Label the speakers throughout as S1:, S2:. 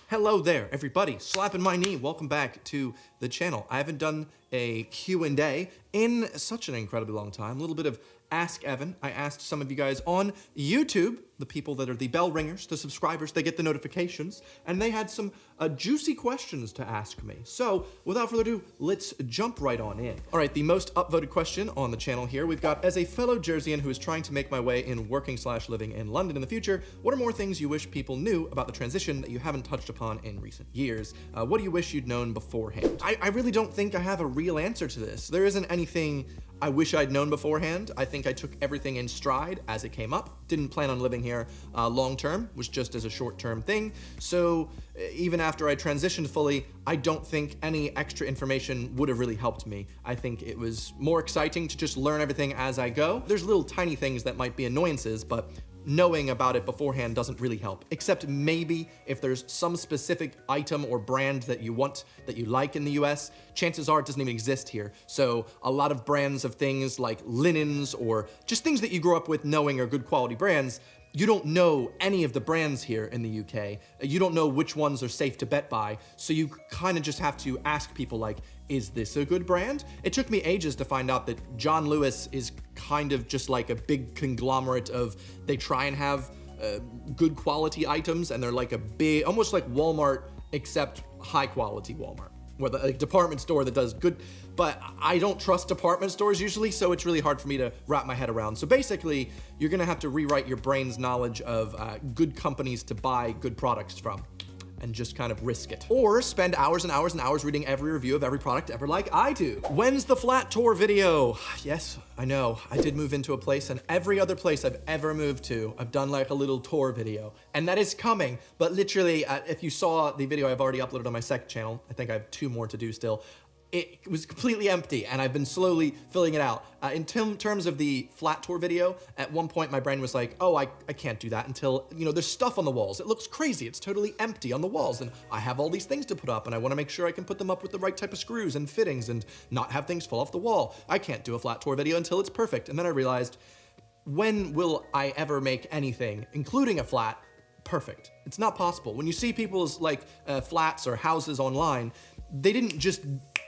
S1: Hello there, everybody. Slapping my knee. Welcome back to the channel. I haven't done a Q&A in such an incredibly long time. A little bit of Ask Evan. I asked some of you guys on YouTube, the people that are the bell ringers, the subscribers, they get the notifications, and they had some juicy questions to ask me. So, without further ado, let's jump right on in. All right, the most upvoted question on the channel here, we've got, as a fellow Jerseyan who is trying to make my way in working/living in London in the future, what are more things you wish people knew about the transition that you haven't touched upon in recent years? What do you wish you'd known beforehand? I really don't think I have a real answer to this. There isn't anything I wish I'd known beforehand. I think I took everything in stride as it came up. Didn't plan on living here long term, was just as a short-term thing. So even after I transitioned fully, I don't think any extra information would have really helped me. I think it was more exciting to just learn everything as I go. There's little tiny things that might be annoyances, but knowing about it beforehand doesn't really help, except maybe if there's some specific item or brand that you want, that you like in the US, chances are it doesn't even exist here. So a lot of brands of things like linens or just things that you grew up with knowing are good quality brands, you don't know any of the brands here in the UK. You don't know which ones are safe to bet by, so you kind of just have to ask people like, is this a good brand? It took me ages to find out that John Lewis is kind of just like a big conglomerate of, they try and have good quality items, and they're like a big, almost like Walmart, except high quality Walmart. Where the department store that does good, but I don't trust department stores usually, so it's really hard for me to wrap my head around. So basically, you're gonna have to rewrite your brain's knowledge of good companies to buy good products from, and just kind of risk it. Or spend hours and hours and hours reading every review of every product ever like I do. When's the flat tour video? Yes, I know, I did move into a place, and every other place I've ever moved to, I've done like a little tour video, and that is coming. But literally, if you saw the video I've already uploaded on my second channel, I think I have 2 more to do still, it was completely empty, and I've been slowly filling it out. In terms of the flat tour video, at one point my brain was like, oh, I can't do that until, you know, there's stuff on the walls. It looks crazy. It's totally empty on the walls, and I have all these things to put up, and I want to make sure I can put them up with the right type of screws and fittings and not have things fall off the wall. I can't do a flat tour video until it's perfect. And then I realized, when will I ever make anything, including a flat, perfect? It's not possible. When you see people's like flats or houses online, they didn't just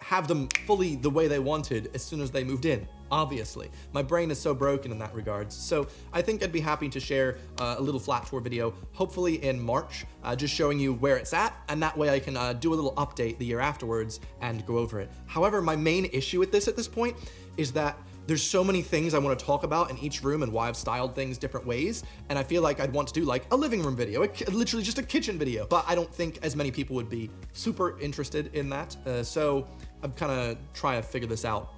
S1: have them fully the way they wanted as soon as they moved in, obviously. My brain is so broken in that regards. So I think I'd be happy to share a little flat tour video, hopefully in March, just showing you where it's at, and that way I can do a little update the year afterwards and go over it. However, my main issue with this at this point is that there's so many things I want to talk about in each room and why I've styled things different ways, and I feel like I'd want to do like a living room video, literally just a kitchen video, but I don't think as many people would be super interested in that, so I'm kind of trying to figure this out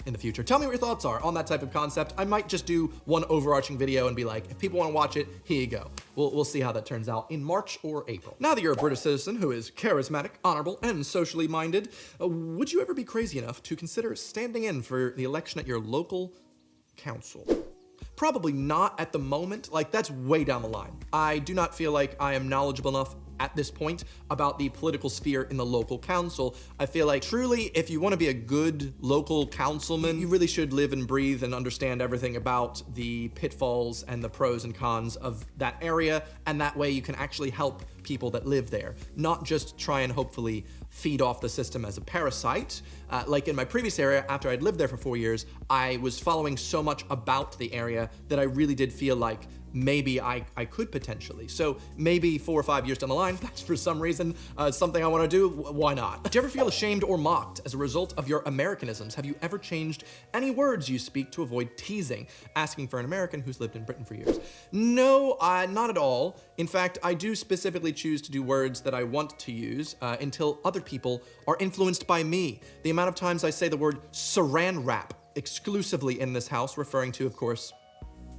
S1: in the future. Tell me what your thoughts are on that type of concept. I might just do one overarching video and be like, if people want to watch it, here you go. We'll see how that turns out in March or April. Now that you're a British citizen who is charismatic, honorable, and socially minded, would you ever be crazy enough to consider standing in for the election at your local council? Probably not at the moment. Like, that's way down the line. I do not feel like I am knowledgeable enough at this point about the political sphere in the local council. I feel like truly, if you want to be a good local councilman, you really should live and breathe and understand everything about the pitfalls and the pros and cons of that area, and that way you can actually help people that live there, not just try and hopefully feed off the system as a parasite. Like in my previous area, after I'd lived there for 4 years, I was following so much about the area that I really did feel like maybe I could potentially. So maybe 4 or 5 years down the line, that's for some reason something I want to do, why not? Do you ever feel ashamed or mocked as a result of your Americanisms? Have you ever changed any words you speak to avoid teasing? Asking for an American who's lived in Britain for years. No, not at all. In fact, I do specifically choose to do words that I want to use until other people are influenced by me. The amount of times I say the word saran wrap exclusively in this house, referring to, of course,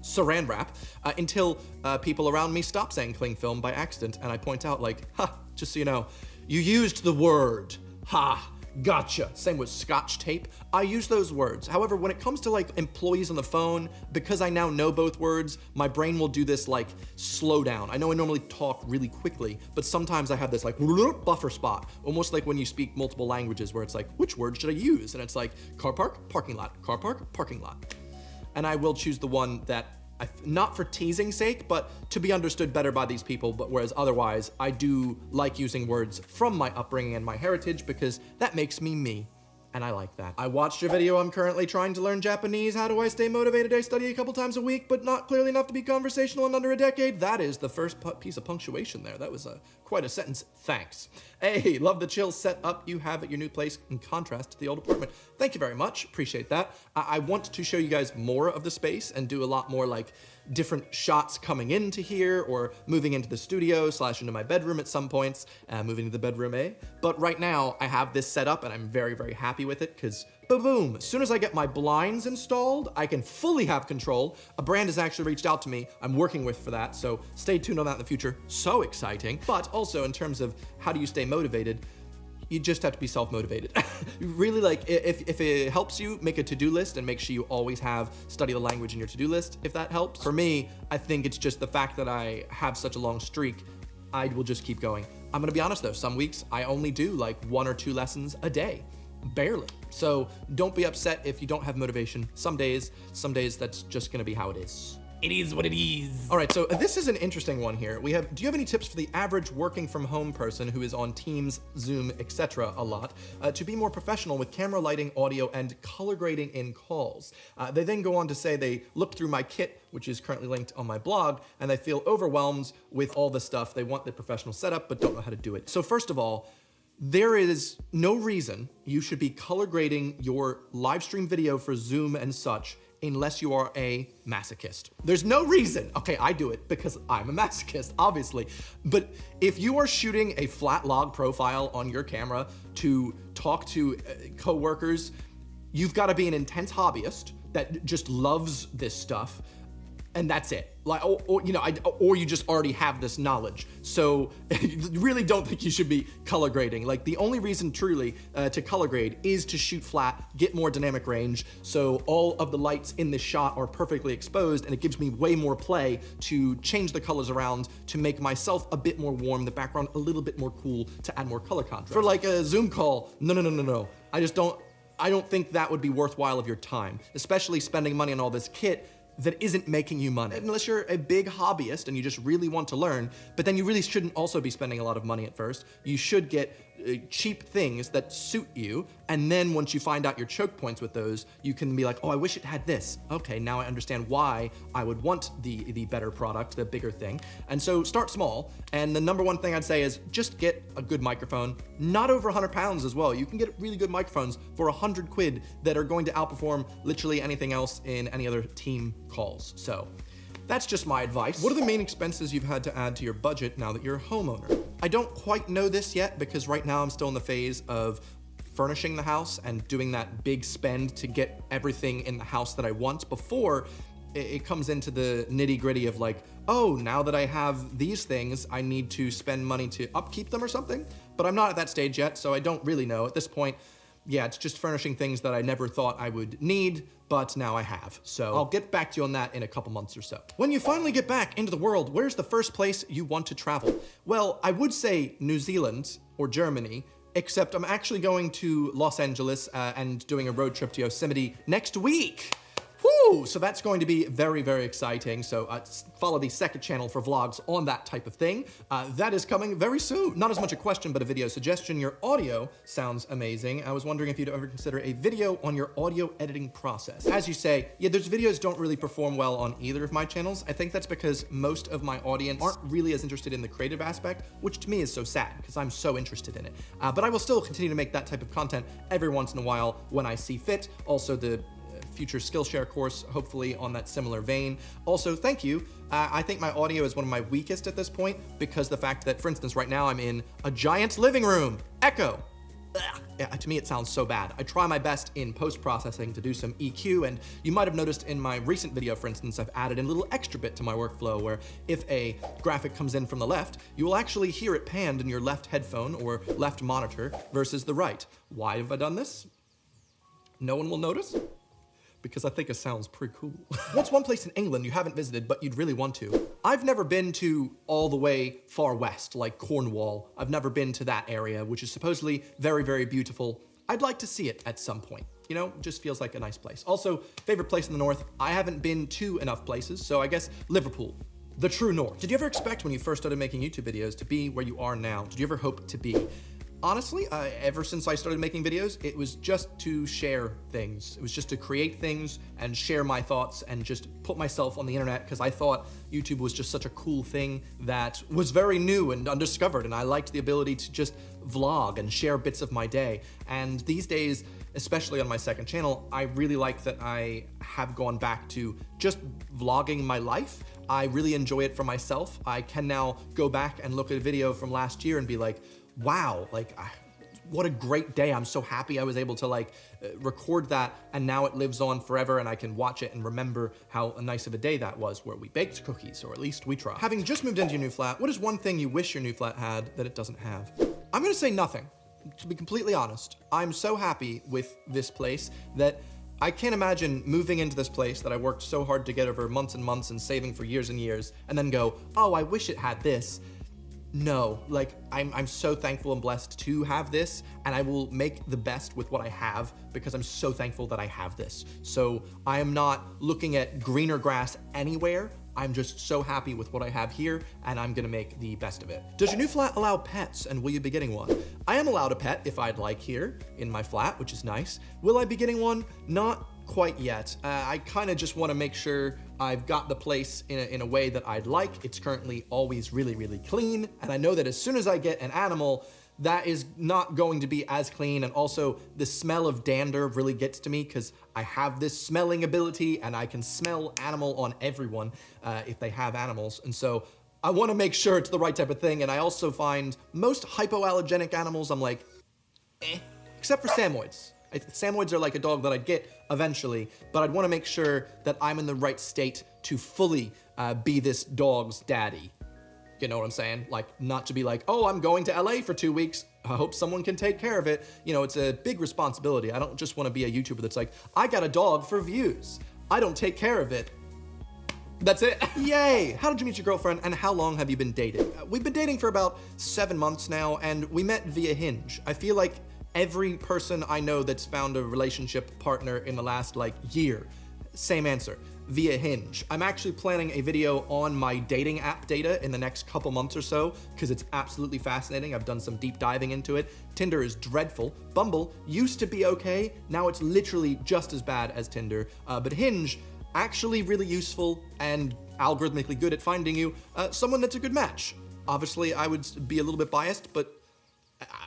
S1: saran wrap, until people around me stop saying cling film by accident, and I point out like, ha, just so you know, you used the word, ha, gotcha. Same with scotch tape. I use those words. However, when it comes to like employees on the phone, because I now know both words, my brain will do this like slow down. I know I normally talk really quickly, but sometimes I have this like buffer spot, almost like when you speak multiple languages where it's like, which word should I use? And it's like car park, parking lot, car park, parking lot. And I will choose the one that not for teasing sake, but to be understood better by these people, but whereas otherwise, I do like using words from my upbringing and my heritage because that makes me me. And I like that. I watched your video. I'm currently trying to learn Japanese. How do I stay motivated? I study a couple times a week, but not clearly enough to be conversational in under a decade. That is the first piece of punctuation there. That was quite a sentence. Thanks. Hey, love the chill setup you have at your new place in contrast to the old apartment. Thank you very much. Appreciate that. I want to show you guys more of the space and do a lot more like different shots coming into here or moving into the studio / into my bedroom at some points, moving to the bedroom A. But right now I have this set up and I'm very, very happy with it because boom, as soon as I get my blinds installed, I can fully have control. A brand has actually reached out to me I'm working with for that, so stay tuned on that in the future. So exciting. But also in terms of how do you stay motivated, you just have to be self-motivated. Really, like, if it helps you, make a to-do list and make sure you always have study the language in your to-do list, if that helps. For me, I think it's just the fact that I have such a long streak, I will just keep going. I'm gonna be honest though, some weeks I only do like 1 or 2 lessons a day. Barely. So don't be upset if you don't have motivation. Some days that's just gonna be how it is. It is what it is. All right, so this is an interesting one here. Do you have any tips for the average working from home person who is on Teams, Zoom, etc. a lot, to be more professional with camera lighting, audio, and color grading in calls? They then go on to say they look through my kit, which is currently linked on my blog, and they feel overwhelmed with all the stuff. They want the professional setup, but don't know how to do it. So first of all, there is no reason you should be color grading your live stream video for Zoom and such unless you are a masochist. There's no reason. Okay, I do it because I'm a masochist, obviously. But if you are shooting a flat log profile on your camera to talk to coworkers, you've got to be an intense hobbyist that just loves this stuff. And that's it. Like, or you just already have this knowledge. So really don't think you should be color grading. Like the only reason truly to color grade is to shoot flat, get more dynamic range. So all of the lights in this shot are perfectly exposed and it gives me way more play to change the colors around to make myself a bit more warm, the background a little bit more cool to add more color contrast. For like a Zoom call, no. I don't think that would be worthwhile of your time, especially spending money on all this kit that isn't making you money. Unless you're a big hobbyist and you just really want to learn, but then you really shouldn't also be spending a lot of money at first. You should get cheap things that suit you, and then once you find out your choke points with those, you can be like, oh, I wish it had this. Okay, now I understand why I would want the better product, the bigger thing. And so start small, and the number one thing I'd say is just get a good microphone, not over 100 pounds as well. You can get really good microphones for 100 quid that are going to outperform literally anything else in any other team calls. So that's just my advice. What are the main expenses you've had to add to your budget now that you're a homeowner? I don't quite know this yet because right now I'm still in the phase of furnishing the house and doing that big spend to get everything in the house that I want before it comes into the nitty-gritty of like, oh, now that I have these things, I need to spend money to upkeep them or something. But I'm not at that stage yet, so I don't really know. At this point, yeah, it's just furnishing things that I never thought I would need, but now I have. So I'll get back to you on that in a couple months or so. When you finally get back into the world, where's the first place you want to travel? Well, I would say New Zealand or Germany, except I'm actually going to Los Angeles and doing a road trip to Yosemite next week. Woo! So that's going to be very, very exciting. So follow the second channel for vlogs on that type of thing. That is coming very soon. Not as much a question, but a video suggestion. Your audio sounds amazing. I was wondering if you'd ever consider a video on your audio editing process. As you say, yeah, those videos don't really perform well on either of my channels. I think that's because most of my audience aren't really as interested in the creative aspect, which to me is so sad because I'm so interested in it. But I will still continue to make that type of content every once in a while when I see fit. Also, the future Skillshare course, hopefully on that similar vein. Also, thank you. I think my audio is one of my weakest at this point because the fact that, for instance, right now I'm in a giant living room. Echo. Yeah, to me it sounds so bad. I try my best in post-processing to do some EQ, and you might have noticed in my recent video, for instance, I've added in a little extra bit to my workflow where if a graphic comes in from the left, you will actually hear it panned in your left headphone or left monitor versus the right. Why have I done this? No one will notice? Because I think it sounds pretty cool. What's one place in England you haven't visited but you'd really want to? I've never been to all the way far west, like Cornwall. I've never been to that area, which is supposedly very, very beautiful. I'd like to see it at some point. you know, just feels like a nice place. Also, favorite place in the north, I haven't been to enough places, so I guess Liverpool, the true north. Did you ever expect when you first started making YouTube videos to be where you are now? Did you ever hope to be? Honestly, ever since I started making videos, it was just to share things. It was just to create things and share my thoughts and just put myself on the internet, because I thought YouTube was just such a cool thing that was very new and undiscovered, and I liked the ability to just vlog and share bits of my day. And these days, especially on my second channel, I really like that I have gone back to just vlogging my life. I really enjoy it for myself. I can now go back and look at a video from last year and be like, wow, like, what a great day. I'm so happy I was able to record that, and now it lives on forever and I can watch it and remember how nice of a day that was where we baked cookies, or at least we tried. Having just moved into your new flat, what is one thing you wish your new flat had that it doesn't have? I'm gonna say nothing, to be completely honest. I'm so happy with this place that I can't imagine moving into this place that I worked so hard to get over months and months and saving for years and years, and then go, oh, I wish it had this. No, like, I'm so thankful and blessed to have this, and I will make the best with what I have because I'm so thankful that I have this. So I am not looking at greener grass anywhere. I'm just so happy with what I have here, and I'm gonna make the best of it. Does your new flat allow pets, and will you be getting one? I am allowed a pet if I'd like here in my flat, which is nice. Will I be getting one? Not quite yet. I kind of just want to make sure I've got the place in a way that I'd like. It's currently always really, really clean, and I know that as soon as I get an animal, that is not going to be as clean, and also the smell of dander really gets to me because I have this smelling ability and I can smell animal on everyone if they have animals, and so I want to make sure it's the right type of thing. And I also find most hypoallergenic animals I'm like, except for Samoyeds. Samoyeds are like a dog that I'd get eventually, but I'd want to make sure that I'm in the right state to fully be this dog's daddy. You know what I'm saying? Like, not to be like, oh, I'm going to LA for 2 weeks. I hope someone can take care of it. You know, it's a big responsibility. I don't just want to be a YouTuber that's like, I got a dog for views. I don't take care of it. That's it. Yay! How did you meet your girlfriend, and how long have you been dating? We've been dating for about 7 months now, and we met via Hinge. I feel like every person I know that's found a relationship partner in the last year, same answer, via Hinge. I'm actually planning a video on my dating app data in the next couple months or so, because it's absolutely fascinating. I've done some deep diving into it. Tinder is dreadful. Bumble used to be okay. Now it's literally just as bad as Tinder. But Hinge, actually really useful and algorithmically good at finding you someone that's a good match. Obviously, I would be a little bit biased, but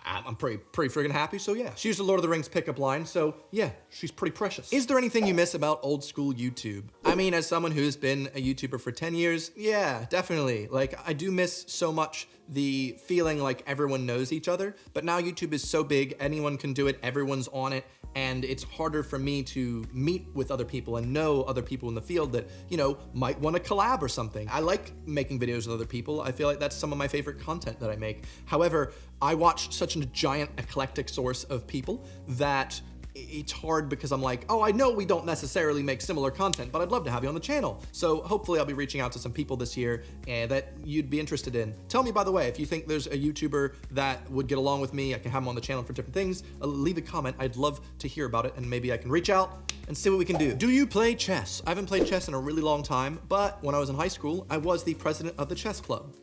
S1: I'm pretty friggin' happy, so yeah. She used a Lord of the Rings pickup line, so yeah, she's pretty precious. Is there anything you miss about old school YouTube? I mean, as someone who's been a YouTuber for 10 years, yeah, definitely. Like, I do miss so much the feeling like everyone knows each other, but now YouTube is so big, anyone can do it, everyone's on it, and it's harder for me to meet with other people and know other people in the field that, you know, might want to collab or something. I like making videos with other people. I feel like that's some of my favorite content that I make. However, I watch such a giant eclectic source of people that it's hard because I'm like, oh, I know we don't necessarily make similar content, but I'd love to have you on the channel. So hopefully I'll be reaching out to some people this year that you'd be interested in. Tell me, by the way, if you think there's a YouTuber that would get along with me, I can have him on the channel for different things. Leave a comment. I'd love to hear about it, and maybe I can reach out and see what we can do. Do you play chess? I haven't played chess in a really long time, but when I was in high school, I was the president of the chess club,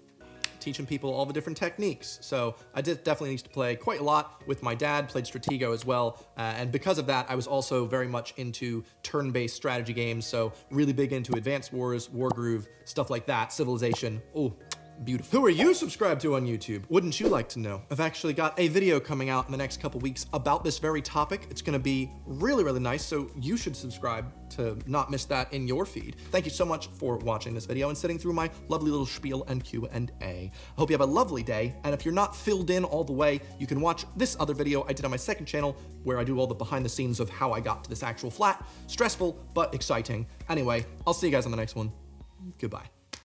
S1: teaching people all the different techniques. So I definitely used to play quite a lot with my dad, played Stratego as well. And because of that, I was also very much into turn-based strategy games. So really big into Advanced Wars, Wargroove, stuff like that, Civilization. Oh, beautiful. Who are you subscribed to on YouTube? Wouldn't you like to know? I've actually got a video coming out in the next couple weeks about this very topic. It's gonna be really, really nice, so you should subscribe to not miss that in your feed. Thank you so much for watching this video and sitting through my lovely little spiel and Q&A. I hope you have a lovely day, and if you're not filled in all the way, you can watch this other video I did on my second channel where I do all the behind the scenes of how I got to this actual flat. Stressful, but exciting. Anyway, I'll see you guys on the next one. Goodbye.